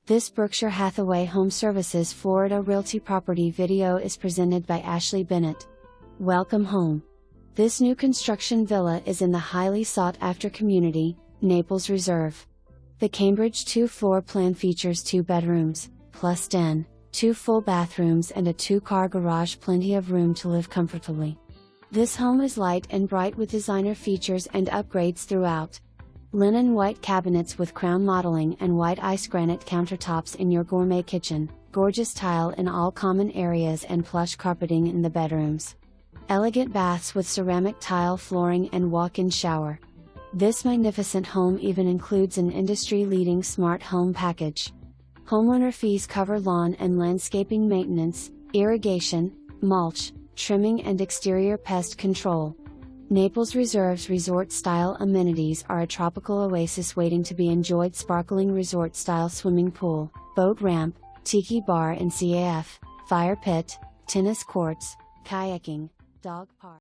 This Berkshire Hathaway HomeServices Florida Realty property video is presented by Ashley Bennett. Welcome home. This new construction villa is in the highly sought-after community, Naples Reserve. The Cambridge 2-floor plan features 2 bedrooms, plus den, 2 full bathrooms and a 2-car garage, plenty of room to live comfortably. This home is light and bright with designer features and upgrades throughout. Linen white cabinets with crown modeling and white ice granite countertops in your gourmet kitchen, gorgeous tile in all common areas and plush carpeting in the bedrooms. Elegant baths with ceramic tile flooring and walk-in shower. This magnificent home even includes an industry-leading smart home package. Homeowner fees cover lawn and landscaping maintenance, irrigation, mulch, trimming and exterior pest control. Naples Reserve's resort-style amenities are a tropical oasis waiting to be enjoyed: sparkling resort-style swimming pool, boat ramp, tiki bar and CAF, fire pit, tennis courts, kayaking, dog park.